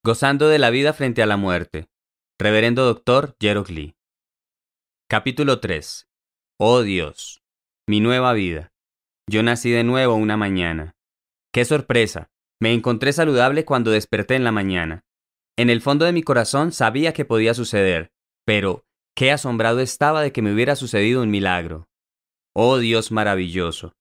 Gozando de la vida frente a la muerte. Reverendo Dr. Gerald Lee. Capítulo 3. Oh Dios, mi nueva vida. Yo nací de nuevo una mañana. ¡Qué sorpresa! Me encontré saludable cuando desperté en la mañana. En el fondo de mi corazón sabía que podía suceder, pero qué asombrado estaba de que me hubiera sucedido un milagro. Oh Dios maravilloso.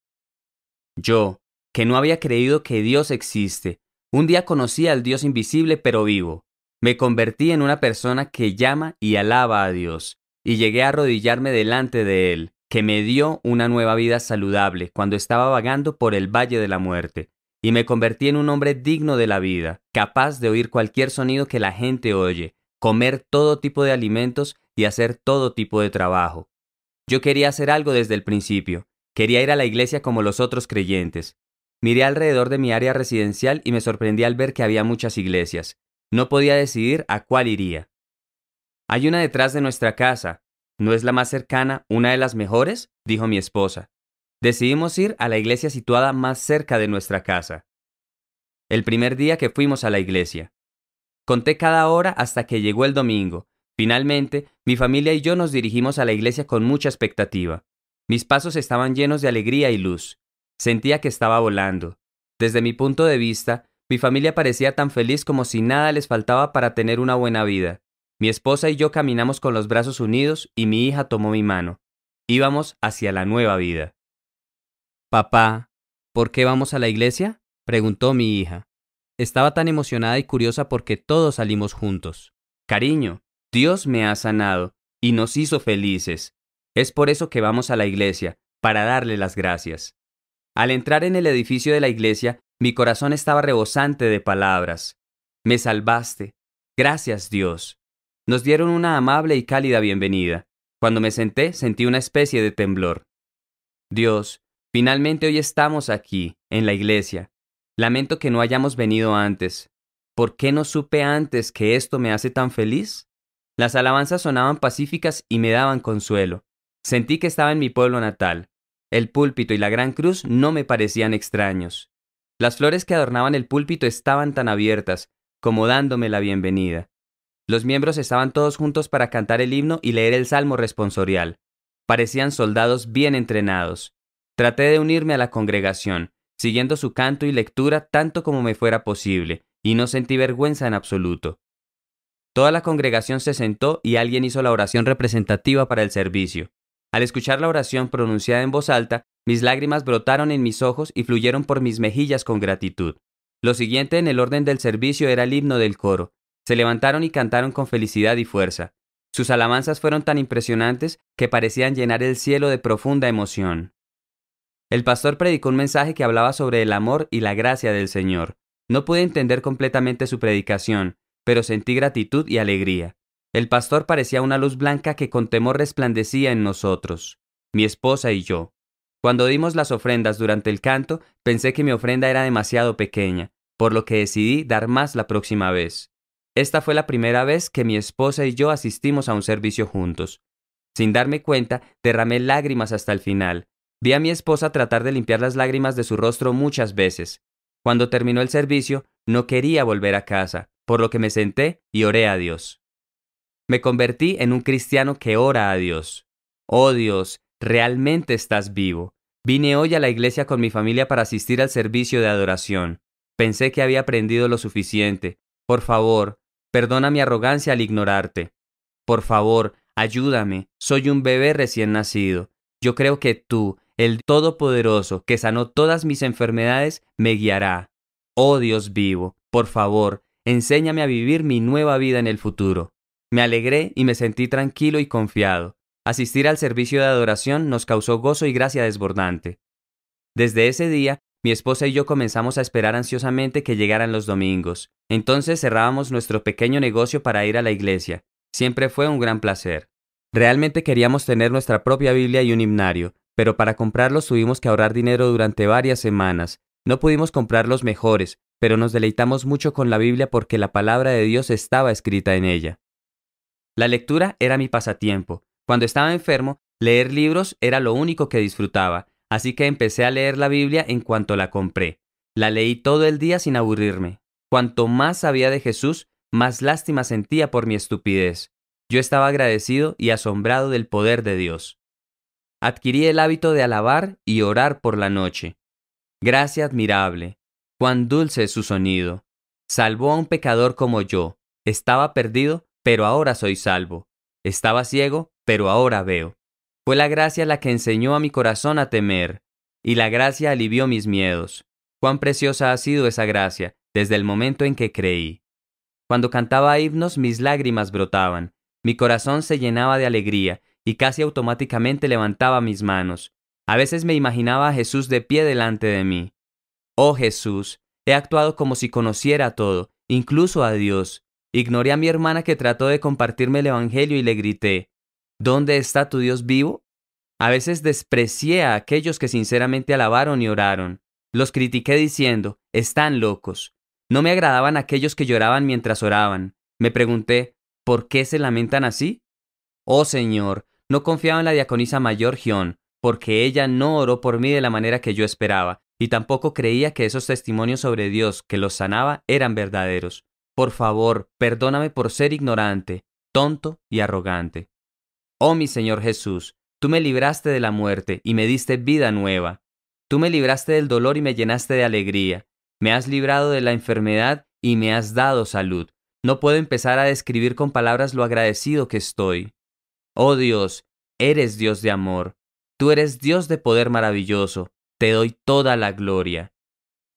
Yo, que no había creído que Dios existe, un día conocí al Dios invisible pero vivo. Me convertí en una persona que llama y alaba a Dios, y llegué a arrodillarme delante de Él, que me dio una nueva vida saludable cuando estaba vagando por el valle de la muerte, y me convertí en un hombre digno de la vida, capaz de oír cualquier sonido que la gente oye, comer todo tipo de alimentos y hacer todo tipo de trabajo. Yo quería hacer algo desde el principio. Quería ir a la iglesia como los otros creyentes. Miré alrededor de mi área residencial y me sorprendí al ver que había muchas iglesias. No podía decidir a cuál iría. Hay una detrás de nuestra casa. ¿No es la más cercana una de las mejores?, dijo mi esposa. Decidimos ir a la iglesia situada más cerca de nuestra casa. El primer día que fuimos a la iglesia. Conté cada hora hasta que llegó el domingo. Finalmente, mi familia y yo nos dirigimos a la iglesia con mucha expectativa. Mis pasos estaban llenos de alegría y luz. Sentía que estaba volando. Desde mi punto de vista, mi familia parecía tan feliz como si nada les faltaba para tener una buena vida. Mi esposa y yo caminamos con los brazos unidos y mi hija tomó mi mano. Íbamos hacia la nueva vida. «Papá, ¿por qué vamos a la iglesia?», preguntó mi hija. Estaba tan emocionada y curiosa porque todos salimos juntos. «Cariño, Dios me ha sanado y nos hizo felices. Es por eso que vamos a la iglesia, para darle las gracias». Al entrar en el edificio de la iglesia, mi corazón estaba rebosante de palabras. «Me salvaste. Gracias, Dios». Nos dieron una amable y cálida bienvenida. Cuando me senté, sentí una especie de temblor. «Dios, finalmente hoy estamos aquí, en la iglesia. Lamento que no hayamos venido antes. ¿Por qué no supe antes que esto me hace tan feliz?». Las alabanzas sonaban pacíficas y me daban consuelo. Sentí que estaba en mi pueblo natal. El púlpito y la gran cruz no me parecían extraños. Las flores que adornaban el púlpito estaban tan abiertas, como dándome la bienvenida. Los miembros estaban todos juntos para cantar el himno y leer el salmo responsorial. Parecían soldados bien entrenados. Traté de unirme a la congregación, siguiendo su canto y lectura tanto como me fuera posible, y no sentí vergüenza en absoluto. Toda la congregación se sentó y alguien hizo la oración representativa para el servicio. Al escuchar la oración pronunciada en voz alta, mis lágrimas brotaron en mis ojos y fluyeron por mis mejillas con gratitud. Lo siguiente en el orden del servicio era el himno del coro. Se levantaron y cantaron con felicidad y fuerza. Sus alabanzas fueron tan impresionantes que parecían llenar el cielo de profunda emoción. El pastor predicó un mensaje que hablaba sobre el amor y la gracia del Señor. No pude entender completamente su predicación, pero sentí gratitud y alegría. El pastor parecía una luz blanca que con temor resplandecía en nosotros, mi esposa y yo. Cuando dimos las ofrendas durante el canto, pensé que mi ofrenda era demasiado pequeña, por lo que decidí dar más la próxima vez. Esta fue la primera vez que mi esposa y yo asistimos a un servicio juntos. Sin darme cuenta, derramé lágrimas hasta el final. Vi a mi esposa tratar de limpiar las lágrimas de su rostro muchas veces. Cuando terminó el servicio, no quería volver a casa, por lo que me senté y oré a Dios. Me convertí en un cristiano que ora a Dios. Oh Dios, realmente estás vivo. Vine hoy a la iglesia con mi familia para asistir al servicio de adoración. Pensé que había aprendido lo suficiente. Por favor, perdona mi arrogancia al ignorarte. Por favor, ayúdame. Soy un bebé recién nacido. Yo creo que tú, el Todopoderoso, que sanó todas mis enfermedades, me guiará. Oh Dios vivo, por favor, enséñame a vivir mi nueva vida en el futuro. Me alegré y me sentí tranquilo y confiado. Asistir al servicio de adoración nos causó gozo y gracia desbordante. Desde ese día, mi esposa y yo comenzamos a esperar ansiosamente que llegaran los domingos. Entonces cerrábamos nuestro pequeño negocio para ir a la iglesia. Siempre fue un gran placer. Realmente queríamos tener nuestra propia Biblia y un himnario, pero para comprarlos tuvimos que ahorrar dinero durante varias semanas. No pudimos comprar los mejores, pero nos deleitamos mucho con la Biblia porque la palabra de Dios estaba escrita en ella. La lectura era mi pasatiempo. Cuando estaba enfermo, leer libros era lo único que disfrutaba, así que empecé a leer la Biblia en cuanto la compré. La leí todo el día sin aburrirme. Cuanto más sabía de Jesús, más lástima sentía por mi estupidez. Yo estaba agradecido y asombrado del poder de Dios. Adquirí el hábito de alabar y orar por la noche. Gracia admirable, cuán dulce es su sonido. Salvó a un pecador como yo. Estaba perdido, pero ahora soy salvo. Estaba ciego, pero ahora veo. Fue la gracia la que enseñó a mi corazón a temer, y la gracia alivió mis miedos. Cuán preciosa ha sido esa gracia desde el momento en que creí. Cuando cantaba himnos, mis lágrimas brotaban. Mi corazón se llenaba de alegría y casi automáticamente levantaba mis manos. A veces me imaginaba a Jesús de pie delante de mí. Oh Jesús, he actuado como si conociera todo, incluso a Dios. Ignoré a mi hermana que trató de compartirme el Evangelio y le grité, ¿dónde está tu Dios vivo? A veces desprecié a aquellos que sinceramente alabaron y oraron. Los critiqué diciendo, están locos. No me agradaban aquellos que lloraban mientras oraban. Me pregunté, ¿por qué se lamentan así? Oh Señor, no confiaba en la diaconisa mayor Gion, porque ella no oró por mí de la manera que yo esperaba, y tampoco creía que esos testimonios sobre Dios que los sanaba eran verdaderos. Por favor, perdóname por ser ignorante, tonto y arrogante. Oh mi Señor Jesús, tú me libraste de la muerte y me diste vida nueva. Tú me libraste del dolor y me llenaste de alegría. Me has librado de la enfermedad y me has dado salud. No puedo empezar a describir con palabras lo agradecido que estoy. Oh Dios, eres Dios de amor. Tú eres Dios de poder maravilloso. Te doy toda la gloria.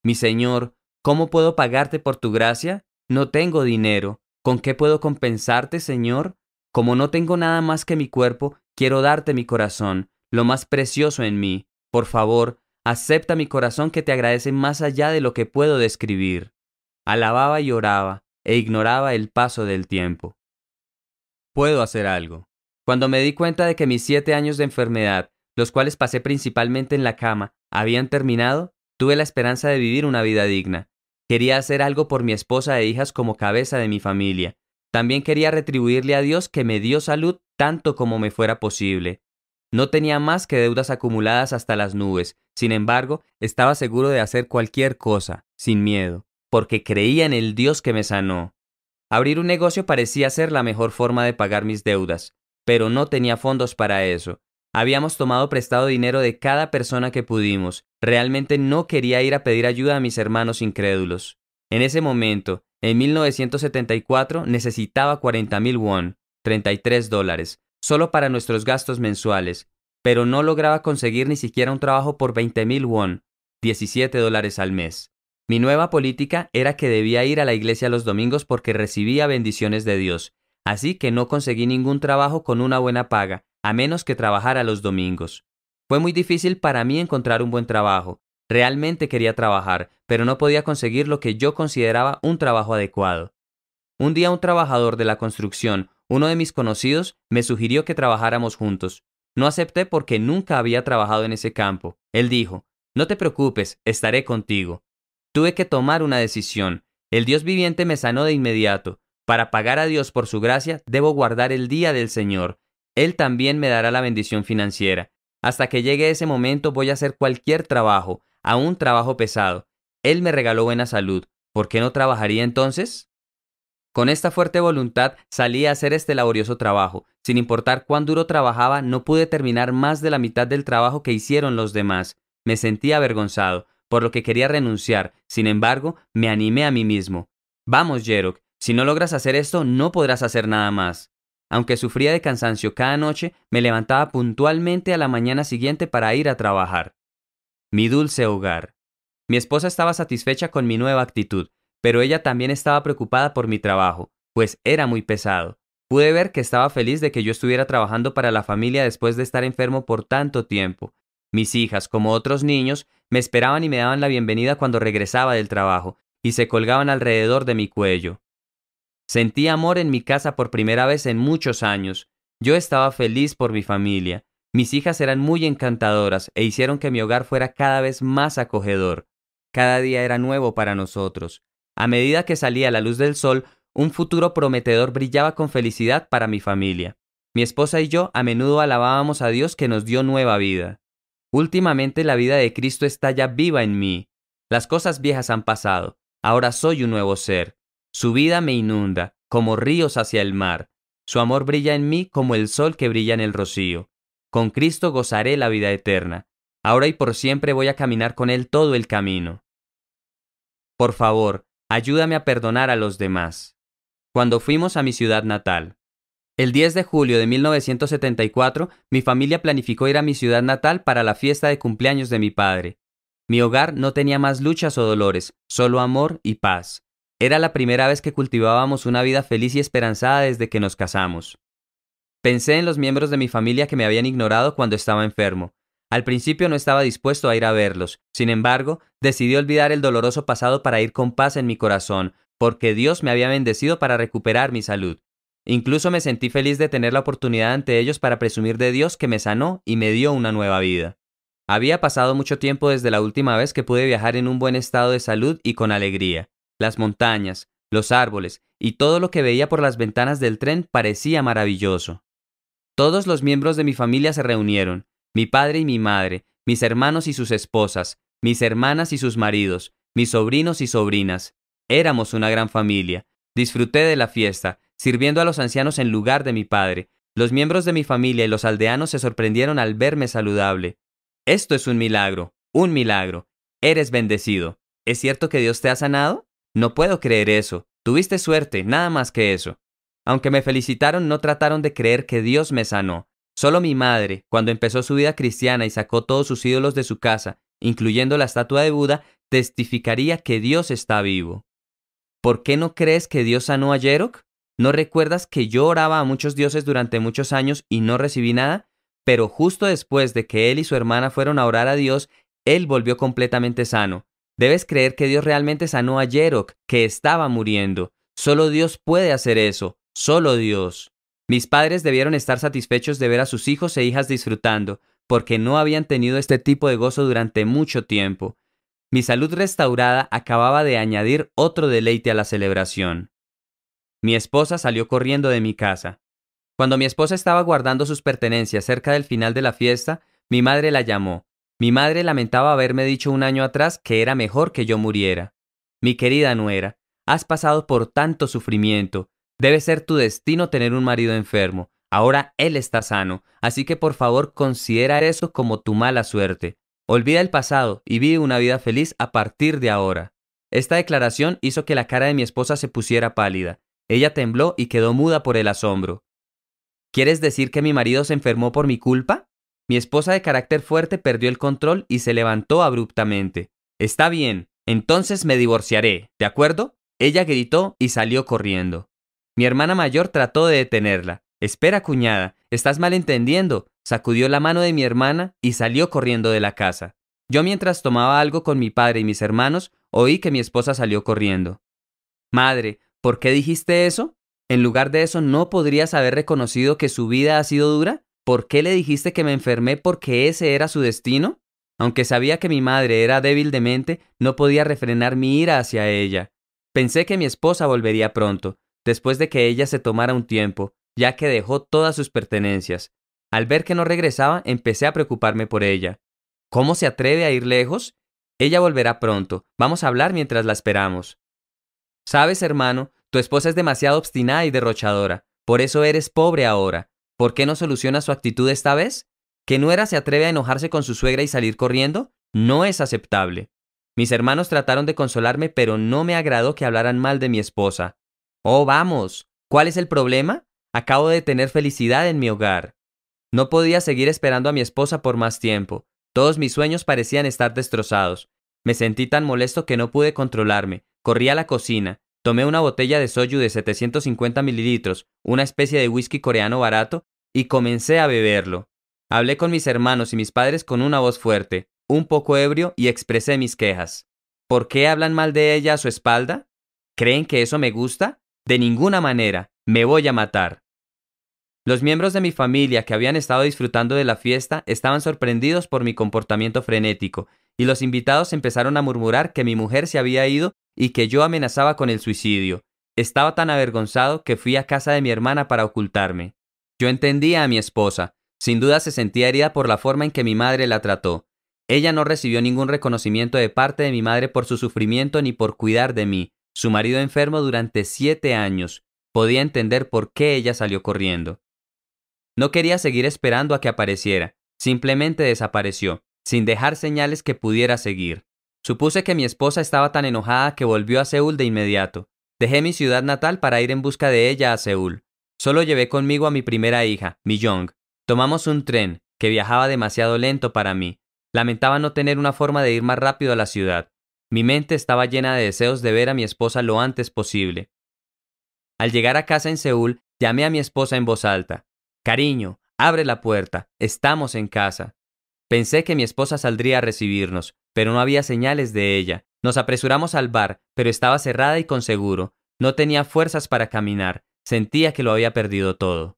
Mi Señor, ¿cómo puedo pagarte por tu gracia? No tengo dinero. ¿Con qué puedo compensarte, Señor? Como no tengo nada más que mi cuerpo, quiero darte mi corazón, lo más precioso en mí. Por favor, acepta mi corazón que te agradece más allá de lo que puedo describir. Alababa y oraba, e ignoraba el paso del tiempo. Puedo hacer algo. Cuando me di cuenta de que mis 7 años de enfermedad, los cuales pasé principalmente en la cama, habían terminado, tuve la esperanza de vivir una vida digna. Quería hacer algo por mi esposa e hijas como cabeza de mi familia. También quería retribuirle a Dios que me dio salud tanto como me fuera posible. No tenía más que deudas acumuladas hasta las nubes. Sin embargo, estaba seguro de hacer cualquier cosa, sin miedo, porque creía en el Dios que me sanó. Abrir un negocio parecía ser la mejor forma de pagar mis deudas, pero no tenía fondos para eso. Habíamos tomado prestado dinero de cada persona que pudimos. Realmente no quería ir a pedir ayuda a mis hermanos incrédulos. En ese momento, en 1974, necesitaba 40,000 won, $33, solo para nuestros gastos mensuales, pero no lograba conseguir ni siquiera un trabajo por 20,000 won, $17 al mes. Mi nueva política era que debía ir a la iglesia los domingos porque recibía bendiciones de Dios, así que no conseguí ningún trabajo con una buena paga, a menos que trabajara los domingos. Fue muy difícil para mí encontrar un buen trabajo. Realmente quería trabajar, pero no podía conseguir lo que yo consideraba un trabajo adecuado. Un día un trabajador de la construcción, uno de mis conocidos, me sugirió que trabajáramos juntos. No acepté porque nunca había trabajado en ese campo. Él dijo, no te preocupes, estaré contigo. Tuve que tomar una decisión. El Dios viviente me sanó de inmediato. Para pagar a Dios por su gracia, debo guardar el día del Señor. Él también me dará la bendición financiera. Hasta que llegue ese momento voy a hacer cualquier trabajo, aún trabajo pesado. Él me regaló buena salud. ¿Por qué no trabajaría entonces? Con esta fuerte voluntad salí a hacer este laborioso trabajo. Sin importar cuán duro trabajaba, no pude terminar más de la mitad del trabajo que hicieron los demás. Me sentía avergonzado, por lo que quería renunciar. Sin embargo, me animé a mí mismo. Vamos, Jerok, si no logras hacer esto, no podrás hacer nada más. Aunque sufría de cansancio cada noche, me levantaba puntualmente a la mañana siguiente para ir a trabajar. Mi dulce hogar. Mi esposa estaba satisfecha con mi nueva actitud, pero ella también estaba preocupada por mi trabajo, pues era muy pesado. Pude ver que estaba feliz de que yo estuviera trabajando para la familia después de estar enfermo por tanto tiempo. Mis hijas, como otros niños, me esperaban y me daban la bienvenida cuando regresaba del trabajo, y se colgaban alrededor de mi cuello. Sentí amor en mi casa por primera vez en muchos años. Yo estaba feliz por mi familia. Mis hijas eran muy encantadoras e hicieron que mi hogar fuera cada vez más acogedor. Cada día era nuevo para nosotros. A medida que salía la luz del sol, un futuro prometedor brillaba con felicidad para mi familia. Mi esposa y yo a menudo alabábamos a Dios que nos dio nueva vida. Últimamente la vida de Cristo está ya viva en mí. Las cosas viejas han pasado. Ahora soy un nuevo ser. Su vida me inunda. como ríos hacia el mar. Su amor brilla en mí como el sol que brilla en el rocío. Con Cristo gozaré la vida eterna. Ahora y por siempre voy a caminar con Él todo el camino. Por favor, ayúdame a perdonar a los demás. Cuando fuimos a mi ciudad natal. El 10 de julio de 1974, mi familia planificó ir a mi ciudad natal para la fiesta de cumpleaños de mi padre. Mi hogar no tenía más luchas o dolores, solo amor y paz. Era la primera vez que cultivábamos una vida feliz y esperanzada desde que nos casamos. Pensé en los miembros de mi familia que me habían ignorado cuando estaba enfermo. Al principio no estaba dispuesto a ir a verlos. Sin embargo, decidí olvidar el doloroso pasado para ir con paz en mi corazón, porque Dios me había bendecido para recuperar mi salud. Incluso me sentí feliz de tener la oportunidad ante ellos para presumir de Dios que me sanó y me dio una nueva vida. Había pasado mucho tiempo desde la última vez que pude viajar en un buen estado de salud y con alegría. Las montañas, los árboles y todo lo que veía por las ventanas del tren parecía maravilloso. Todos los miembros de mi familia se reunieron, mi padre y mi madre, mis hermanos y sus esposas, mis hermanas y sus maridos, mis sobrinos y sobrinas. Éramos una gran familia. Disfruté de la fiesta, sirviendo a los ancianos en lugar de mi padre. Los miembros de mi familia y los aldeanos se sorprendieron al verme saludable. Esto es un milagro, un milagro. Eres bendecido. ¿Es cierto que Dios te ha sanado? No puedo creer eso. Tuviste suerte, nada más que eso. Aunque me felicitaron, no trataron de creer que Dios me sanó. Solo mi madre, cuando empezó su vida cristiana y sacó todos sus ídolos de su casa, incluyendo la estatua de Buda, testificaría que Dios está vivo. ¿Por qué no crees que Dios sanó a Yerok? ¿No recuerdas que yo oraba a muchos dioses durante muchos años y no recibí nada? Pero justo después de que él y su hermana fueron a orar a Dios, él volvió completamente sano. Debes creer que Dios realmente sanó a Yerok, que estaba muriendo. Solo Dios puede hacer eso. Solo Dios. Mis padres debieron estar satisfechos de ver a sus hijos e hijas disfrutando, porque no habían tenido este tipo de gozo durante mucho tiempo. Mi salud restaurada acababa de añadir otro deleite a la celebración. Mi esposa salió corriendo de mi casa. Cuando mi esposa estaba guardando sus pertenencias cerca del final de la fiesta, mi madre la llamó. Mi madre lamentaba haberme dicho un año atrás que era mejor que yo muriera. Mi querida nuera, has pasado por tanto sufrimiento. Debe ser tu destino tener un marido enfermo. Ahora él está sano, así que por favor considera eso como tu mala suerte. Olvida el pasado y vive una vida feliz a partir de ahora. Esta declaración hizo que la cara de mi esposa se pusiera pálida. Ella tembló y quedó muda por el asombro. ¿Quieres decir que mi marido se enfermó por mi culpa? Mi esposa de carácter fuerte perdió el control y se levantó abruptamente. Está bien, entonces me divorciaré, ¿de acuerdo? Ella gritó y salió corriendo. Mi hermana mayor trató de detenerla. Espera, cuñada, estás malentendiendo. Sacudió la mano de mi hermana y salió corriendo de la casa. Yo mientras tomaba algo con mi padre y mis hermanos, oí que mi esposa salió corriendo. Madre, ¿por qué dijiste eso? En lugar de eso, ¿no podrías haber reconocido que su vida ha sido dura? ¿Por qué le dijiste que me enfermé porque ese era su destino? Aunque sabía que mi madre era débil de mente, no podía refrenar mi ira hacia ella. Pensé que mi esposa volvería pronto, después de que ella se tomara un tiempo, ya que dejó todas sus pertenencias. Al ver que no regresaba, empecé a preocuparme por ella. ¿Cómo se atreve a ir lejos? Ella volverá pronto. Vamos a hablar mientras la esperamos. ¿Sabes, hermano? Tu esposa es demasiado obstinada y derrochadora. Por eso eres pobre ahora. ¿Por qué no soluciona su actitud esta vez? ¿Que nuera se atreve a enojarse con su suegra y salir corriendo? No es aceptable. Mis hermanos trataron de consolarme, pero no me agradó que hablaran mal de mi esposa. Oh, vamos. ¿Cuál es el problema? Acabo de tener felicidad en mi hogar. No podía seguir esperando a mi esposa por más tiempo. Todos mis sueños parecían estar destrozados. Me sentí tan molesto que no pude controlarme. Corrí a la cocina. Tomé una botella de soju de 750 mililitros, una especie de whisky coreano barato, y comencé a beberlo. Hablé con mis hermanos y mis padres con una voz fuerte, un poco ebrio, y expresé mis quejas. ¿Por qué hablan mal de ella a su espalda? ¿Creen que eso me gusta? De ninguna manera. Me voy a matar. Los miembros de mi familia que habían estado disfrutando de la fiesta estaban sorprendidos por mi comportamiento frenético, y los invitados empezaron a murmurar que mi mujer se había ido y que yo amenazaba con el suicidio. Estaba tan avergonzado que fui a casa de mi hermana para ocultarme. Yo entendía a mi esposa. Sin duda se sentía herida por la forma en que mi madre la trató. Ella no recibió ningún reconocimiento de parte de mi madre por su sufrimiento ni por cuidar de mí, su marido enfermo durante 7 años. podía entender por qué ella salió corriendo. No quería seguir esperando a que apareciera, simplemente desapareció, sin dejar señales que pudiera seguir. Supuse que mi esposa estaba tan enojada que volvió a Seúl de inmediato. Dejé mi ciudad natal para ir en busca de ella a Seúl. Solo llevé conmigo a mi primera hija, Mi-young. Tomamos un tren, que viajaba demasiado lento para mí. Lamentaba no tener una forma de ir más rápido a la ciudad. Mi mente estaba llena de deseos de ver a mi esposa lo antes posible. Al llegar a casa en Seúl, llamé a mi esposa en voz alta. «Cariño, abre la puerta, estamos en casa». Pensé que mi esposa saldría a recibirnos, pero no había señales de ella. Nos apresuramos al bar, pero estaba cerrada y con seguro. No tenía fuerzas para caminar. Sentía que lo había perdido todo.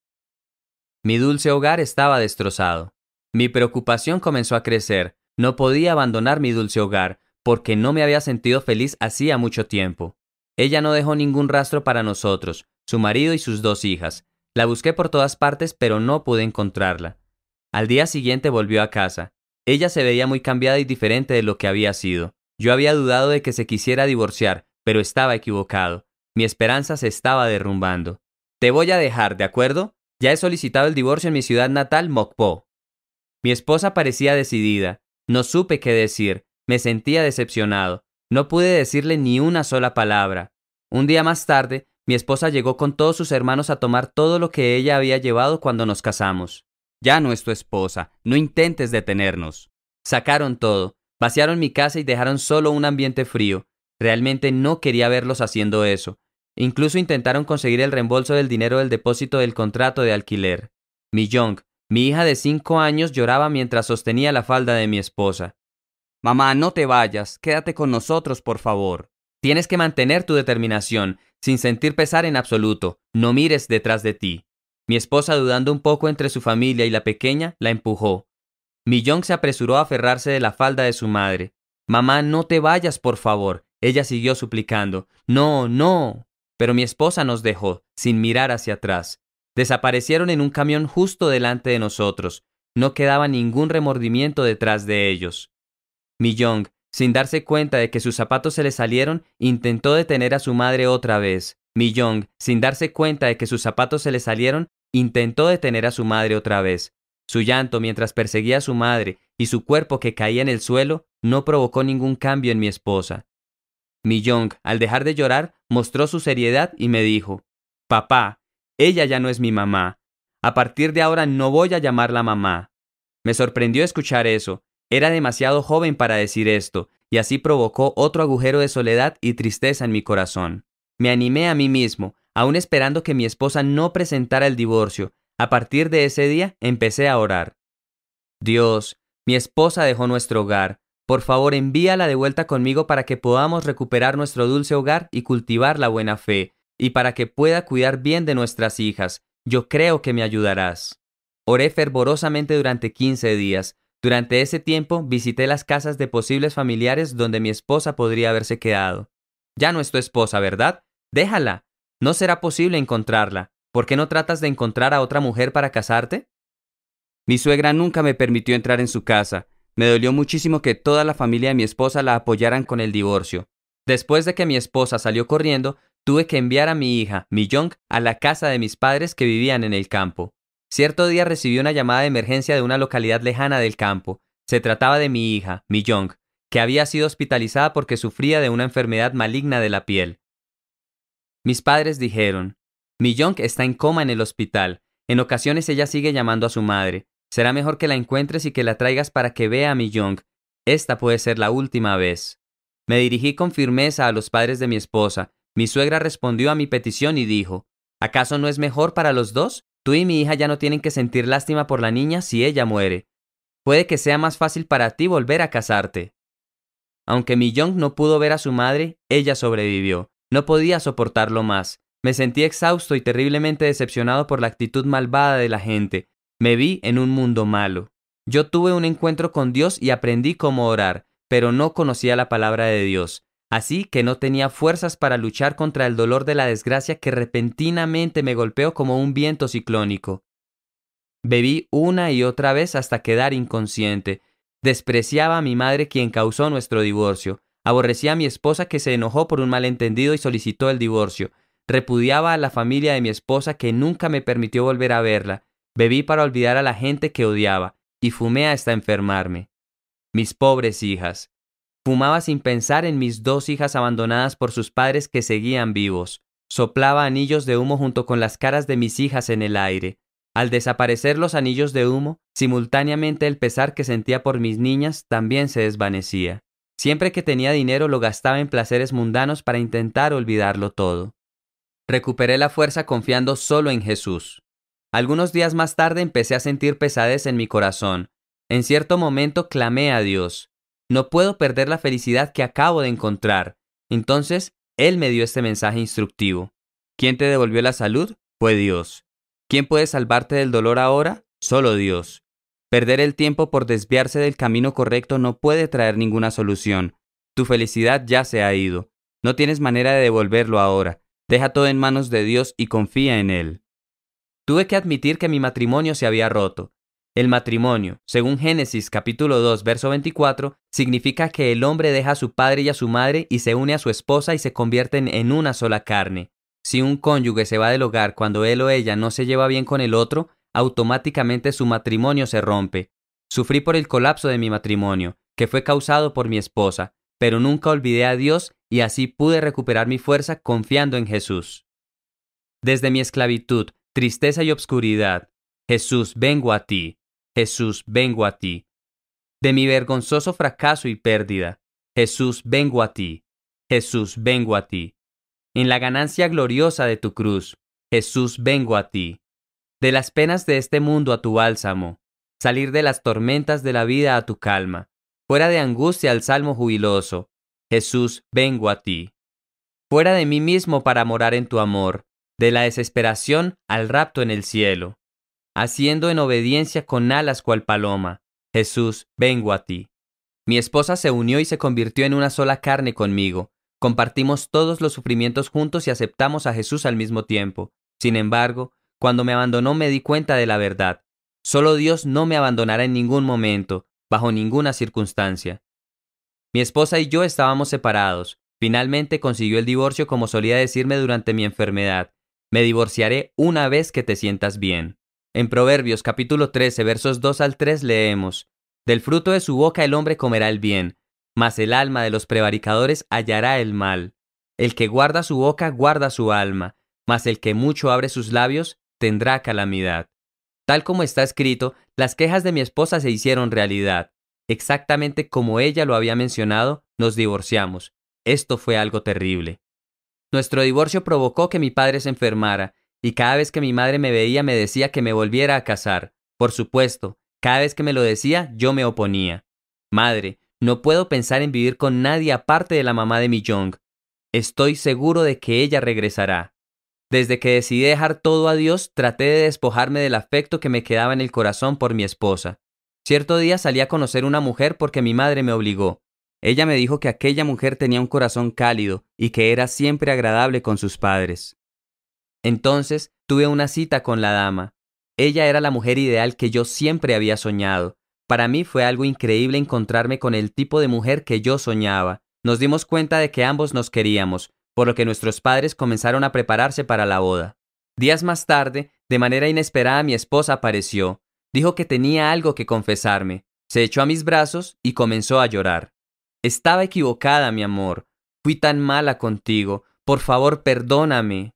Mi dulce hogar estaba destrozado. Mi preocupación comenzó a crecer. No podía abandonar mi dulce hogar, porque no me había sentido feliz hacía mucho tiempo. Ella no dejó ningún rastro para nosotros, su marido y sus 2 hijas. La busqué por todas partes, pero no pude encontrarla. Al día siguiente volvió a casa. Ella se veía muy cambiada y diferente de lo que había sido. Yo había dudado de que se quisiera divorciar, pero estaba equivocado. Mi esperanza se estaba derrumbando. «Te voy a dejar, ¿de acuerdo? Ya he solicitado el divorcio en mi ciudad natal, Mokpo». Mi esposa parecía decidida. No supe qué decir. Me sentía decepcionado. No pude decirle ni una sola palabra. Un día más tarde, mi esposa llegó con todos sus hermanos a tomar todo lo que ella había llevado cuando nos casamos. «Ya no es tu esposa, no intentes detenernos». Sacaron todo, vaciaron mi casa y dejaron solo un ambiente frío. Realmente no quería verlos haciendo eso. Incluso intentaron conseguir el reembolso del dinero del depósito del contrato de alquiler. Mi-young, mi hija de 5 años, lloraba mientras sostenía la falda de mi esposa. «Mamá, no te vayas, quédate con nosotros, por favor. Tienes que mantener tu determinación, sin sentir pesar en absoluto. No mires detrás de ti». Mi esposa, dudando un poco entre su familia y la pequeña, la empujó. Mi-young se apresuró a aferrarse de la falda de su madre. «Mamá, no te vayas, por favor». Ella siguió suplicando. «No, no». Pero mi esposa nos dejó, sin mirar hacia atrás. Desaparecieron en un camión justo delante de nosotros. No quedaba ningún remordimiento detrás de ellos. Mi-young, sin darse cuenta de que sus zapatos se le salieron, intentó detener a su madre otra vez. Mi-young, sin darse cuenta de que sus zapatos se le salieron, intentó detener a su madre otra vez. Su llanto mientras perseguía a su madre y su cuerpo que caía en el suelo no provocó ningún cambio en mi esposa. Mi-young, al dejar de llorar, mostró su seriedad y me dijo: «Papá, ella ya no es mi mamá. A partir de ahora no voy a llamarla mamá». Me sorprendió escuchar eso. Era demasiado joven para decir esto, y así provocó otro agujero de soledad y tristeza en mi corazón. Me animé a mí mismo, aún esperando que mi esposa no presentara el divorcio. A partir de ese día empecé a orar. «Dios, mi esposa dejó nuestro hogar. Por favor, envíala de vuelta conmigo para que podamos recuperar nuestro dulce hogar y cultivar la buena fe, y para que pueda cuidar bien de nuestras hijas. Yo creo que me ayudarás». Oré fervorosamente durante 15 días. Durante ese tiempo visité las casas de posibles familiares donde mi esposa podría haberse quedado. «Ya no es tu esposa, ¿verdad? Déjala. No será posible encontrarla. ¿Por qué no tratas de encontrar a otra mujer para casarte?» Mi suegra nunca me permitió entrar en su casa. Me dolió muchísimo que toda la familia de mi esposa la apoyaran con el divorcio. Después de que mi esposa salió corriendo, tuve que enviar a mi hija, Mi-young, a la casa de mis padres que vivían en el campo. Cierto día recibí una llamada de emergencia de una localidad lejana del campo. Se trataba de mi hija, Mi-young, que había sido hospitalizada porque sufría de una enfermedad maligna de la piel. Mis padres dijeron: «Mi-young está en coma en el hospital. En ocasiones ella sigue llamando a su madre. Será mejor que la encuentres y que la traigas para que vea a Mi-young. Esta puede ser la última vez». Me dirigí con firmeza a los padres de mi esposa. Mi suegra respondió a mi petición y dijo: «¿Acaso no es mejor para los dos? Tú y mi hija ya no tienen que sentir lástima por la niña si ella muere. Puede que sea más fácil para ti volver a casarte». Aunque Mi-young no pudo ver a su madre, ella sobrevivió. No podía soportarlo más. Me sentí exhausto y terriblemente decepcionado por la actitud malvada de la gente. Me vi en un mundo malo. Yo tuve un encuentro con Dios y aprendí cómo orar, pero no conocía la palabra de Dios. Así que no tenía fuerzas para luchar contra el dolor de la desgracia que repentinamente me golpeó como un viento ciclónico. Bebí una y otra vez hasta quedar inconsciente. Despreciaba a mi madre, quien causó nuestro divorcio. Aborrecía a mi esposa, que se enojó por un malentendido y solicitó el divorcio. repudiaba a la familia de mi esposa que nunca me permitió volver a verla, bebí para olvidar a la gente que odiaba y fumé hasta enfermarme. Mis pobres hijas. Fumaba sin pensar en mis 2 hijas abandonadas por sus padres que seguían vivos. Soplaba anillos de humo junto con las caras de mis hijas en el aire. Al desaparecer los anillos de humo, simultáneamente el pesar que sentía por mis niñas también se desvanecía. Siempre que tenía dinero lo gastaba en placeres mundanos para intentar olvidarlo todo. Recuperé la fuerza confiando solo en Jesús. Algunos días más tarde empecé a sentir pesadez en mi corazón. En cierto momento clamé a Dios. No puedo perder la felicidad que acabo de encontrar. Entonces, Él me dio este mensaje instructivo. ¿Quién te devolvió la salud? Fue Dios. ¿Quién puede salvarte del dolor ahora? Solo Dios. Perder el tiempo por desviarse del camino correcto no puede traer ninguna solución. Tu felicidad ya se ha ido. No tienes manera de devolverlo ahora. Deja todo en manos de Dios y confía en Él. Tuve que admitir que mi matrimonio se había roto. El matrimonio, según Génesis capítulo 2, verso 24, significa que el hombre deja a su padre y a su madre y se une a su esposa y se convierten en una sola carne. Si un cónyuge se va del hogar cuando él o ella no se lleva bien con el otro, automáticamente su matrimonio se rompe. Sufrí por el colapso de mi matrimonio, que fue causado por mi esposa, pero nunca olvidé a Dios y así pude recuperar mi fuerza confiando en Jesús. Desde mi esclavitud, tristeza y obscuridad, Jesús, vengo a ti. Jesús, vengo a ti. De mi vergonzoso fracaso y pérdida, Jesús, vengo a ti. Jesús, vengo a ti. En la ganancia gloriosa de tu cruz, Jesús, vengo a ti. De las penas de este mundo a tu bálsamo, salir de las tormentas de la vida a tu calma, fuera de angustia al salmo jubiloso, Jesús, vengo a ti. Fuera de mí mismo para morar en tu amor, de la desesperación al rapto en el cielo. Haciendo en obediencia con alas cual paloma, Jesús, vengo a ti. Mi esposa se unió y se convirtió en una sola carne conmigo. Compartimos todos los sufrimientos juntos y aceptamos a Jesús al mismo tiempo. Sin embargo, cuando me abandonó me di cuenta de la verdad. Solo Dios no me abandonará en ningún momento, bajo ninguna circunstancia. Mi esposa y yo estábamos separados. Finalmente consiguió el divorcio como solía decirme durante mi enfermedad. Me divorciaré una vez que te sientas bien. En Proverbios capítulo 13, versos 2 al 3 leemos: Del fruto de su boca el hombre comerá el bien, mas el alma de los prevaricadores hallará el mal. El que guarda su boca guarda su alma, mas el que mucho abre sus labios tendrá calamidad. Tal como está escrito, las quejas de mi esposa se hicieron realidad. Exactamente como ella lo había mencionado, nos divorciamos. Esto fue algo terrible. Nuestro divorcio provocó que mi padre se enfermara, y cada vez que mi madre me veía me decía que me volviera a casar. Por supuesto, cada vez que me lo decía, yo me oponía. Madre, no puedo pensar en vivir con nadie aparte de la mamá de mi Young. Estoy seguro de que ella regresará. Desde que decidí dejar todo a Dios, traté de despojarme del afecto que me quedaba en el corazón por mi esposa. Cierto día salí a conocer una mujer porque mi madre me obligó. Ella me dijo que aquella mujer tenía un corazón cálido y que era siempre agradable con sus padres. Entonces tuve una cita con la dama. Ella era la mujer ideal que yo siempre había soñado. Para mí fue algo increíble encontrarme con el tipo de mujer que yo soñaba. Nos dimos cuenta de que ambos nos queríamos, por lo que nuestros padres comenzaron a prepararse para la boda. Días más tarde, de manera inesperada, mi esposa apareció. Dijo que tenía algo que confesarme. Se echó a mis brazos y comenzó a llorar. Estaba equivocada, mi amor. Fui tan mala contigo. Por favor, perdóname.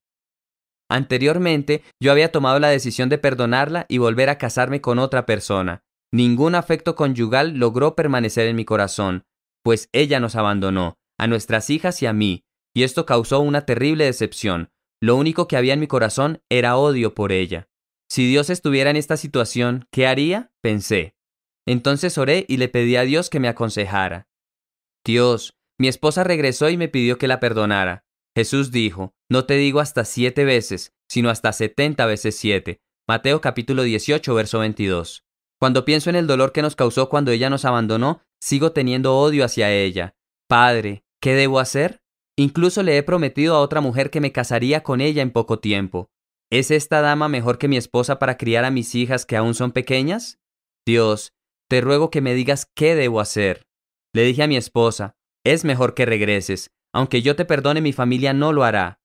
Anteriormente, yo había tomado la decisión de perdonarla y volver a casarme con otra persona. Ningún afecto conyugal logró permanecer en mi corazón, pues ella nos abandonó, a nuestras hijas y a mí, y esto causó una terrible decepción. Lo único que había en mi corazón era odio por ella. Si Dios estuviera en esta situación, ¿qué haría? Pensé. Entonces oré y le pedí a Dios que me aconsejara. Dios, mi esposa regresó y me pidió que la perdonara. Jesús dijo, no te digo hasta 7 veces, sino hasta 70 veces 7. Mateo capítulo 18, verso 22. Cuando pienso en el dolor que nos causó cuando ella nos abandonó, sigo teniendo odio hacia ella. Padre, ¿qué debo hacer? Incluso le he prometido a otra mujer que me casaría con ella en poco tiempo. ¿Es esta dama mejor que mi esposa para criar a mis hijas que aún son pequeñas? Dios, te ruego que me digas qué debo hacer. Le dije a mi esposa, es mejor que regreses. Aunque yo te perdone, mi familia no lo hará.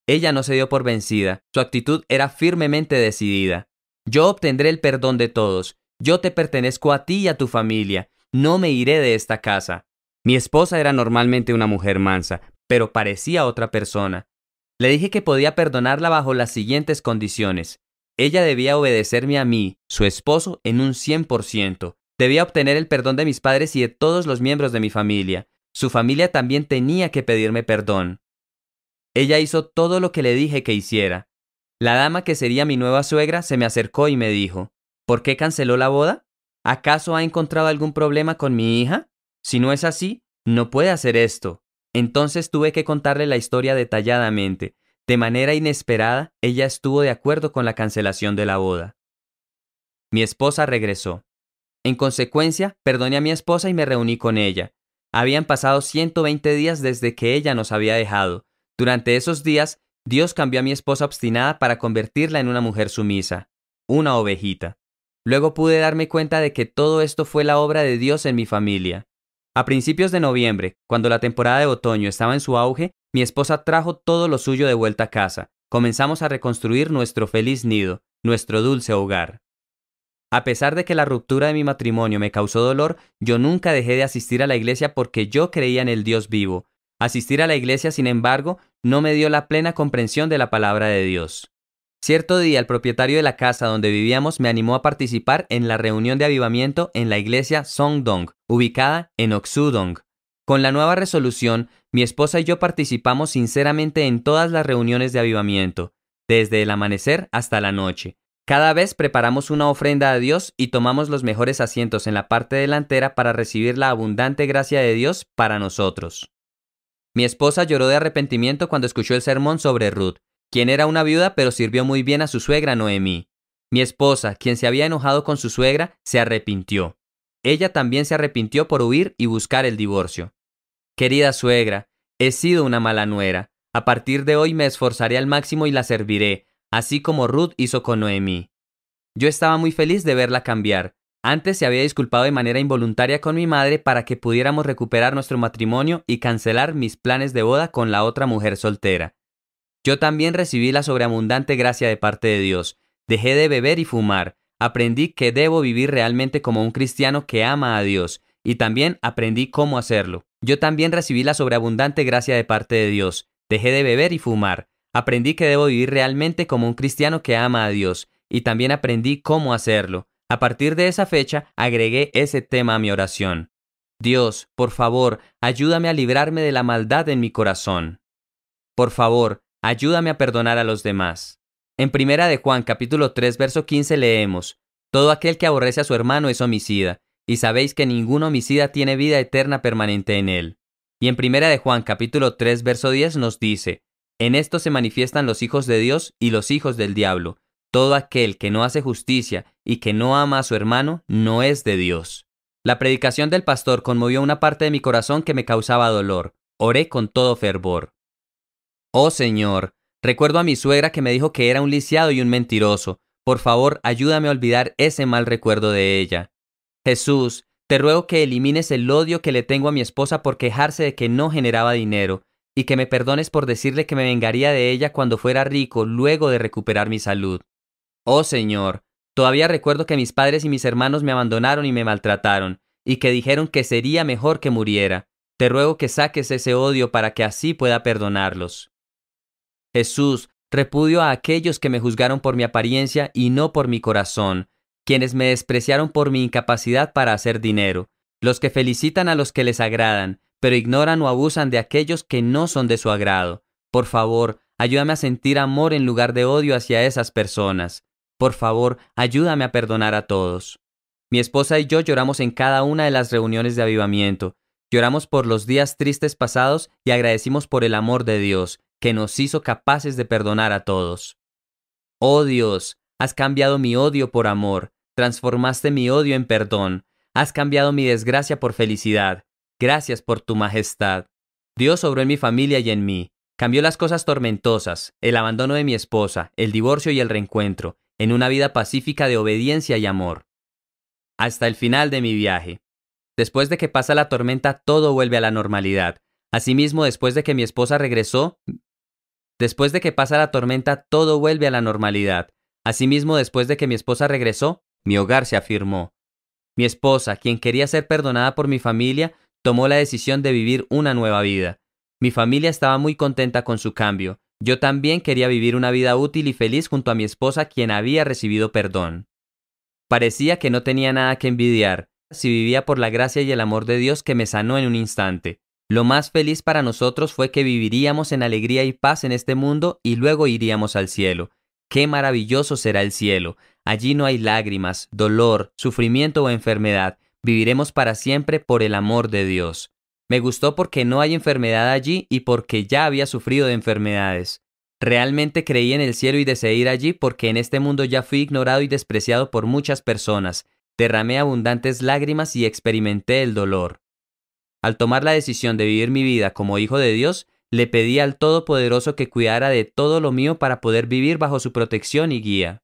Ella no se dio por vencida, su actitud era firmemente decidida. Yo obtendré el perdón de todos, yo te pertenezco a ti y a tu familia, no me iré de esta casa. Mi esposa era normalmente una mujer mansa, pero parecía otra persona. Le dije que podía perdonarla bajo las siguientes condiciones. Ella debía obedecerme a mí, su esposo, en un 100%. Debía obtener el perdón de mis padres y de todos los miembros de mi familia. Su familia también tenía que pedirme perdón. Ella hizo todo lo que le dije que hiciera. La dama que sería mi nueva suegra se me acercó y me dijo, ¿por qué canceló la boda? ¿Acaso ha encontrado algún problema con mi hija? Si no es así, no puede hacer esto. Entonces tuve que contarle la historia detalladamente. De manera inesperada, ella estuvo de acuerdo con la cancelación de la boda. Mi esposa regresó. En consecuencia, perdoné a mi esposa y me reuní con ella. Habían pasado 120 días desde que ella nos había dejado. Durante esos días, Dios cambió a mi esposa obstinada para convertirla en una mujer sumisa, una ovejita. Luego pude darme cuenta de que todo esto fue la obra de Dios en mi familia. A principios de noviembre, cuando la temporada de otoño estaba en su auge, mi esposa trajo todo lo suyo de vuelta a casa. Comenzamos a reconstruir nuestro feliz nido, nuestro dulce hogar. A pesar de que la ruptura de mi matrimonio me causó dolor, yo nunca dejé de asistir a la iglesia porque yo creía en el Dios vivo. Asistir a la iglesia, sin embargo, no me dio la plena comprensión de la palabra de Dios. Cierto día, el propietario de la casa donde vivíamos me animó a participar en la reunión de avivamiento en la iglesia Songdong, ubicada en Oksudong. Con la nueva resolución, mi esposa y yo participamos sinceramente en todas las reuniones de avivamiento, desde el amanecer hasta la noche. Cada vez preparamos una ofrenda a Dios y tomamos los mejores asientos en la parte delantera para recibir la abundante gracia de Dios para nosotros. Mi esposa lloró de arrepentimiento cuando escuchó el sermón sobre Ruth, quien era una viuda pero sirvió muy bien a su suegra Noemí. Mi esposa, quien se había enojado con su suegra, se arrepintió. Ella también se arrepintió por huir y buscar el divorcio. Querida suegra, he sido una mala nuera. A partir de hoy me esforzaré al máximo y la serviré, así como Ruth hizo con Noemí. Yo estaba muy feliz de verla cambiar. Antes se había disculpado de manera involuntaria con mi madre para que pudiéramos recuperar nuestro matrimonio y cancelar mis planes de boda con la otra mujer soltera. Yo también recibí la sobreabundante gracia de parte de Dios. Dejé de beber y fumar. Aprendí que debo vivir realmente como un cristiano que ama a Dios, y también aprendí cómo hacerlo. Yo también recibí la sobreabundante gracia de parte de Dios. Dejé de beber y fumar. Aprendí que debo vivir realmente como un cristiano que ama a Dios, y también aprendí cómo hacerlo. A partir de esa fecha, agregué ese tema a mi oración. Dios, por favor, ayúdame a librarme de la maldad en mi corazón. Por favor, ayúdame a perdonar a los demás. En Primera de Juan, capítulo 3, verso 15 leemos, todo aquel que aborrece a su hermano es homicida, y sabéis que ningún homicida tiene vida eterna permanente en él. Y en Primera de Juan, capítulo 3, verso 10 nos dice, en esto se manifiestan los hijos de Dios y los hijos del diablo. Todo aquel que no hace justicia y que no ama a su hermano no es de Dios. La predicación del pastor conmovió una parte de mi corazón que me causaba dolor. Oré con todo fervor. Oh Señor, recuerdo a mi suegra que me dijo que era un lisiado y un mentiroso. Por favor, ayúdame a olvidar ese mal recuerdo de ella. Jesús, te ruego que elimines el odio que le tengo a mi esposa por quejarse de que no generaba dinero, y que me perdones por decirle que me vengaría de ella cuando fuera rico luego de recuperar mi salud. Oh Señor, todavía recuerdo que mis padres y mis hermanos me abandonaron y me maltrataron, y que dijeron que sería mejor que muriera. Te ruego que saques ese odio para que así pueda perdonarlos. Jesús, repudio a aquellos que me juzgaron por mi apariencia y no por mi corazón, quienes me despreciaron por mi incapacidad para hacer dinero, los que felicitan a los que les agradan, pero ignoran o abusan de aquellos que no son de su agrado. Por favor, ayúdame a sentir amor en lugar de odio hacia esas personas. Por favor, ayúdame a perdonar a todos. Mi esposa y yo lloramos en cada una de las reuniones de avivamiento. Lloramos por los días tristes pasados y agradecimos por el amor de Dios, que nos hizo capaces de perdonar a todos. Oh Dios, has cambiado mi odio por amor, transformaste mi odio en perdón, has cambiado mi desgracia por felicidad. Gracias por tu majestad. Dios obró en mi familia y en mí. Cambió las cosas tormentosas, el abandono de mi esposa, el divorcio y el reencuentro, en una vida pacífica de obediencia y amor. Hasta el final de mi viaje. Después de que pasa la tormenta, todo vuelve a la normalidad. Asimismo, después de que mi esposa regresó, Después de que pasa la tormenta, todo vuelve a la normalidad. Asimismo, después de que mi esposa regresó, mi hogar se afirmó. Mi esposa, quien quería ser perdonada por mi familia, tomó la decisión de vivir una nueva vida. Mi familia estaba muy contenta con su cambio. Yo también quería vivir una vida útil y feliz junto a mi esposa, quien había recibido perdón. Parecía que no tenía nada que envidiar, si vivía por la gracia y el amor de Dios que me sanó en un instante. Lo más feliz para nosotros fue que viviríamos en alegría y paz en este mundo y luego iríamos al cielo. ¡Qué maravilloso será el cielo! Allí no hay lágrimas, dolor, sufrimiento o enfermedad. Viviremos para siempre por el amor de Dios. Me gustó porque no hay enfermedad allí y porque ya había sufrido de enfermedades. Realmente creí en el cielo y deseé ir allí porque en este mundo ya fui ignorado y despreciado por muchas personas. Derramé abundantes lágrimas y experimenté el dolor. Al tomar la decisión de vivir mi vida como hijo de Dios, le pedí al Todopoderoso que cuidara de todo lo mío para poder vivir bajo su protección y guía.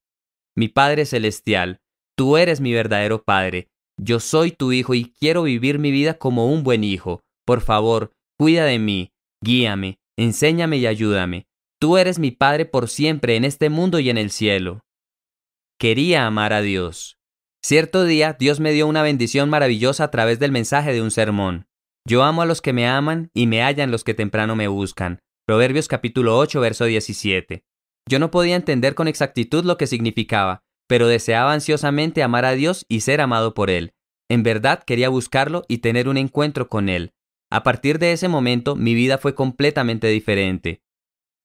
Mi Padre Celestial, tú eres mi verdadero Padre. Yo soy tu hijo y quiero vivir mi vida como un buen hijo. Por favor, cuida de mí, guíame, enséñame y ayúdame. Tú eres mi Padre por siempre en este mundo y en el cielo. Quería amar a Dios. Cierto día, Dios me dio una bendición maravillosa a través del mensaje de un sermón. Yo amo a los que me aman y me hallan los que temprano me buscan. Proverbios capítulo 8, verso 17. Yo no podía entender con exactitud lo que significaba, pero deseaba ansiosamente amar a Dios y ser amado por Él. En verdad quería buscarlo y tener un encuentro con Él. A partir de ese momento, mi vida fue completamente diferente.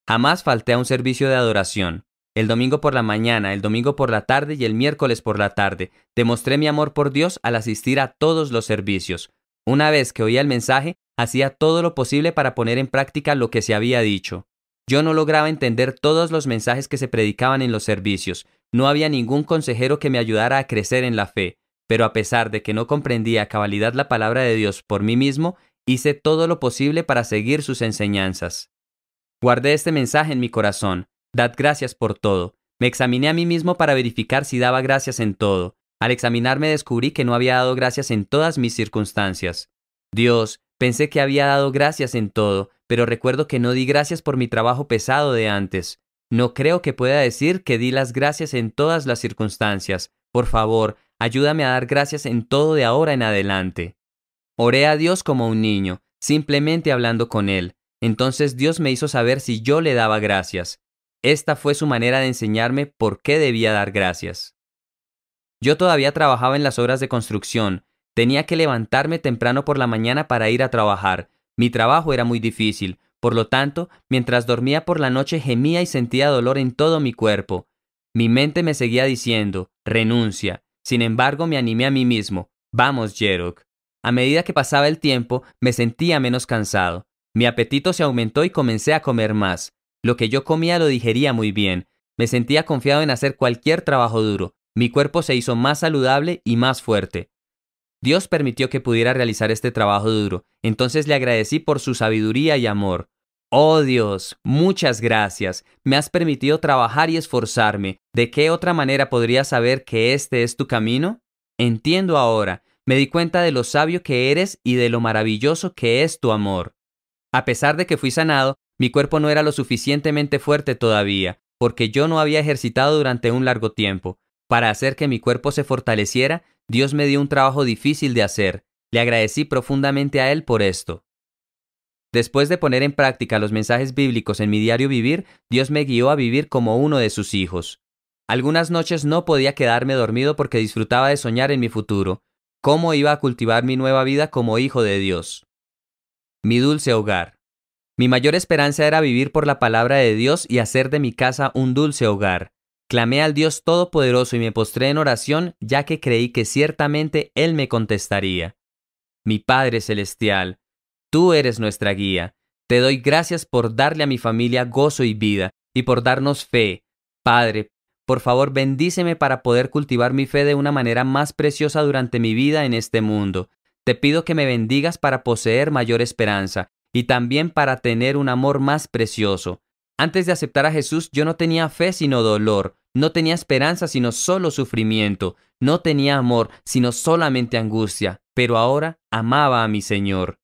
Jamás falté a un servicio de adoración. El domingo por la mañana, el domingo por la tarde y el miércoles por la tarde, demostré mi amor por Dios al asistir a todos los servicios. Una vez que oía el mensaje, hacía todo lo posible para poner en práctica lo que se había dicho. Yo no lograba entender todos los mensajes que se predicaban en los servicios. No había ningún consejero que me ayudara a crecer en la fe, pero a pesar de que no comprendía a cabalidad la palabra de Dios por mí mismo, hice todo lo posible para seguir sus enseñanzas. Guardé este mensaje en mi corazón. Dad gracias por todo. Me examiné a mí mismo para verificar si daba gracias en todo. Al examinarme descubrí que no había dado gracias en todas mis circunstancias. Dios, pensé que había dado gracias en todo, pero recuerdo que no di gracias por mi trabajo pesado de antes. No creo que pueda decir que di las gracias en todas las circunstancias. Por favor, ayúdame a dar gracias en todo de ahora en adelante. Oré a Dios como un niño, simplemente hablando con Él. Entonces Dios me hizo saber si yo le daba gracias. Esta fue su manera de enseñarme por qué debía dar gracias. Yo todavía trabajaba en las obras de construcción. Tenía que levantarme temprano por la mañana para ir a trabajar. Mi trabajo era muy difícil. Por lo tanto, mientras dormía por la noche gemía y sentía dolor en todo mi cuerpo. Mi mente me seguía diciendo, renuncia. Sin embargo, me animé a mí mismo. Vamos, Jerok. A medida que pasaba el tiempo, me sentía menos cansado. Mi apetito se aumentó y comencé a comer más. Lo que yo comía lo digería muy bien. Me sentía confiado en hacer cualquier trabajo duro. Mi cuerpo se hizo más saludable y más fuerte. Dios permitió que pudiera realizar este trabajo duro. Entonces le agradecí por su sabiduría y amor. Oh Dios, muchas gracias. Me has permitido trabajar y esforzarme. ¿De qué otra manera podría saber que este es tu camino? Entiendo ahora. Me di cuenta de lo sabio que eres y de lo maravilloso que es tu amor. A pesar de que fui sanado, mi cuerpo no era lo suficientemente fuerte todavía, porque yo no había ejercitado durante un largo tiempo. Para hacer que mi cuerpo se fortaleciera, Dios me dio un trabajo difícil de hacer. Le agradecí profundamente a Él por esto. Después de poner en práctica los mensajes bíblicos en mi diario vivir, Dios me guió a vivir como uno de sus hijos. Algunas noches no podía quedarme dormido porque disfrutaba de soñar en mi futuro. ¿Cómo iba a cultivar mi nueva vida como hijo de Dios? Mi dulce hogar. Mi mayor esperanza era vivir por la palabra de Dios y hacer de mi casa un dulce hogar. Clamé al Dios Todopoderoso y me postré en oración, ya que creí que ciertamente Él me contestaría. Mi Padre Celestial, tú eres nuestra guía. Te doy gracias por darle a mi familia gozo y vida, y por darnos fe. Padre, por favor bendíceme para poder cultivar mi fe de una manera más preciosa durante mi vida en este mundo. Te pido que me bendigas para poseer mayor esperanza, y también para tener un amor más precioso. Antes de aceptar a Jesús, yo no tenía fe sino dolor, no tenía esperanza sino solo sufrimiento, no tenía amor sino solamente angustia, pero ahora amaba a mi Señor.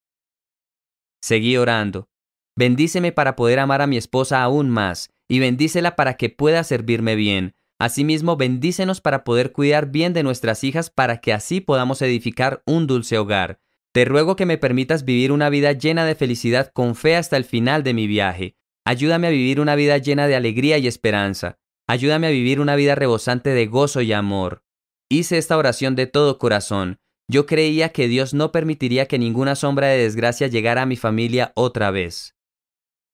Seguí orando. Bendíceme para poder amar a mi esposa aún más, y bendícela para que pueda servirme bien. Asimismo, bendícenos para poder cuidar bien de nuestras hijas para que así podamos edificar un dulce hogar. Te ruego que me permitas vivir una vida llena de felicidad con fe hasta el final de mi viaje. Ayúdame a vivir una vida llena de alegría y esperanza. Ayúdame a vivir una vida rebosante de gozo y amor. Hice esta oración de todo corazón. Yo creía que Dios no permitiría que ninguna sombra de desgracia llegara a mi familia otra vez.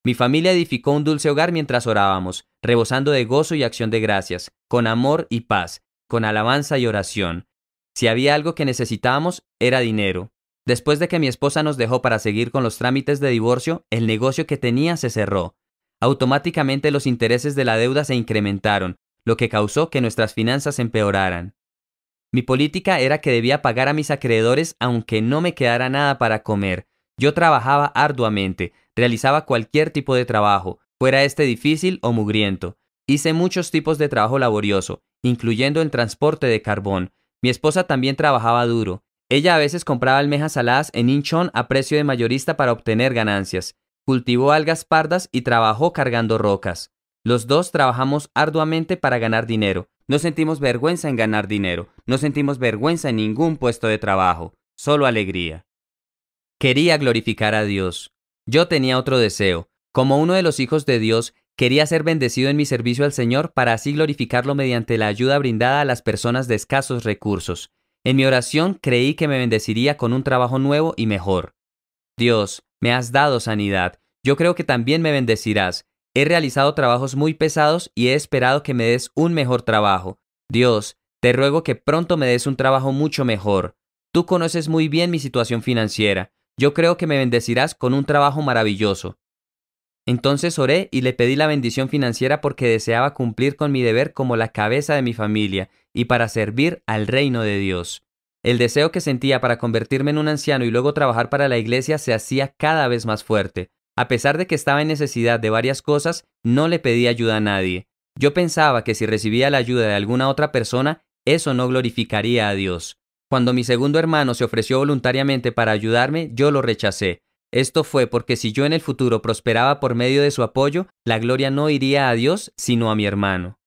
Mi familia edificó un dulce hogar mientras orábamos, rebosando de gozo y acción de gracias, con amor y paz, con alabanza y oración. Si había algo que necesitábamos, era dinero. Después de que mi esposa nos dejó para seguir con los trámites de divorcio, el negocio que tenía se cerró. Automáticamente los intereses de la deuda se incrementaron, lo que causó que nuestras finanzas empeoraran. Mi política era que debía pagar a mis acreedores aunque no me quedara nada para comer. Yo trabajaba arduamente, realizaba cualquier tipo de trabajo, fuera este difícil o mugriento. Hice muchos tipos de trabajo laborioso, incluyendo el transporte de carbón. Mi esposa también trabajaba duro. Ella a veces compraba almejas saladas en Incheon a precio de mayorista para obtener ganancias. Cultivó algas pardas y trabajó cargando rocas. Los dos trabajamos arduamente para ganar dinero. No sentimos vergüenza en ganar dinero. No sentimos vergüenza en ningún puesto de trabajo. Solo alegría. Quería glorificar a Dios. Yo tenía otro deseo. Como uno de los hijos de Dios, quería ser bendecido en mi servicio al Señor para así glorificarlo mediante la ayuda brindada a las personas de escasos recursos. En mi oración creí que me bendeciría con un trabajo nuevo y mejor. Dios, me has dado sanidad. Yo creo que también me bendecirás. He realizado trabajos muy pesados y he esperado que me des un mejor trabajo. Dios, te ruego que pronto me des un trabajo mucho mejor. Tú conoces muy bien mi situación financiera. Yo creo que me bendecirás con un trabajo maravilloso. Entonces oré y le pedí la bendición financiera porque deseaba cumplir con mi deber como la cabeza de mi familia y para servir al reino de Dios. El deseo que sentía para convertirme en un anciano y luego trabajar para la iglesia se hacía cada vez más fuerte. A pesar de que estaba en necesidad de varias cosas, no le pedí ayuda a nadie. Yo pensaba que si recibía la ayuda de alguna otra persona, eso no glorificaría a Dios. Cuando mi segundo hermano se ofreció voluntariamente para ayudarme, yo lo rechacé. Esto fue porque si yo en el futuro prosperaba por medio de su apoyo, la gloria no iría a Dios, sino a mi hermano.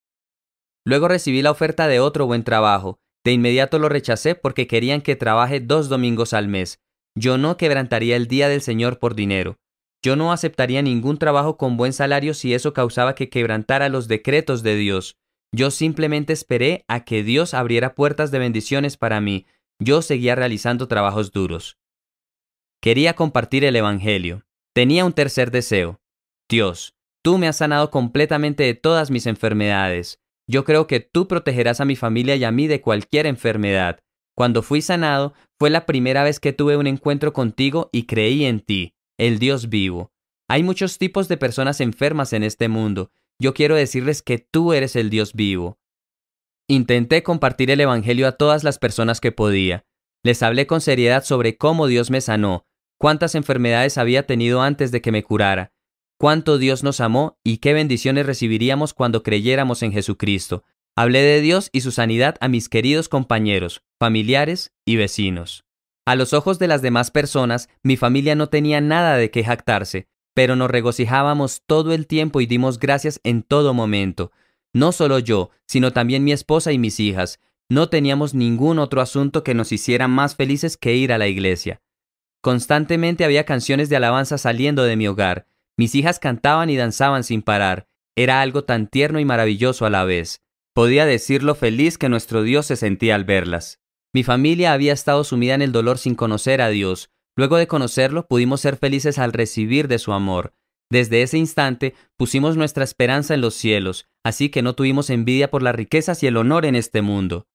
Luego recibí la oferta de otro buen trabajo. De inmediato lo rechacé porque querían que trabaje 2 domingos al mes. Yo no quebrantaría el día del Señor por dinero. Yo no aceptaría ningún trabajo con buen salario si eso causaba que quebrantara los decretos de Dios. Yo simplemente esperé a que Dios abriera puertas de bendiciones para mí. Yo seguía realizando trabajos duros. Quería compartir el Evangelio. Tenía un tercer deseo. Dios, tú me has sanado completamente de todas mis enfermedades. Yo creo que tú protegerás a mi familia y a mí de cualquier enfermedad. Cuando fui sanado, fue la primera vez que tuve un encuentro contigo y creí en ti, el Dios vivo. Hay muchos tipos de personas enfermas en este mundo. Yo quiero decirles que tú eres el Dios vivo. Intenté compartir el Evangelio a todas las personas que podía. Les hablé con seriedad sobre cómo Dios me sanó, cuántas enfermedades había tenido antes de que me curara, cuánto Dios nos amó y qué bendiciones recibiríamos cuando creyéramos en Jesucristo. Hablé de Dios y su sanidad a mis queridos compañeros, familiares y vecinos. A los ojos de las demás personas, mi familia no tenía nada de qué jactarse, pero nos regocijábamos todo el tiempo y dimos gracias en todo momento. No solo yo, sino también mi esposa y mis hijas. No teníamos ningún otro asunto que nos hiciera más felices que ir a la iglesia. Constantemente había canciones de alabanza saliendo de mi hogar. Mis hijas cantaban y danzaban sin parar. Era algo tan tierno y maravilloso a la vez. Podía decir lo feliz que nuestro Dios se sentía al verlas. Mi familia había estado sumida en el dolor sin conocer a Dios. Luego de conocerlo, pudimos ser felices al recibir de su amor. Desde ese instante, pusimos nuestra esperanza en los cielos, así que no tuvimos envidia por las riquezas y el honor en este mundo.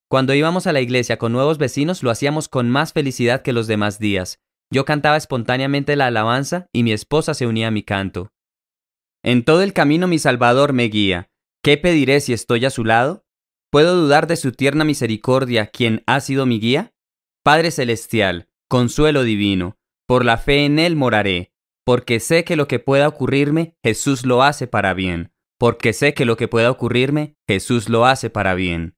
Cuando íbamos a la iglesia con nuevos vecinos, lo hacíamos con más felicidad que los demás días. Yo cantaba espontáneamente la alabanza y mi esposa se unía a mi canto. En todo el camino mi Salvador me guía. ¿Qué pediré si estoy a su lado? ¿Puedo dudar de su tierna misericordia, quien ha sido mi guía? Padre celestial, consuelo divino, por la fe en Él moraré, porque sé que lo que pueda ocurrirme, Jesús lo hace para bien. Porque sé que lo que pueda ocurrirme, Jesús lo hace para bien.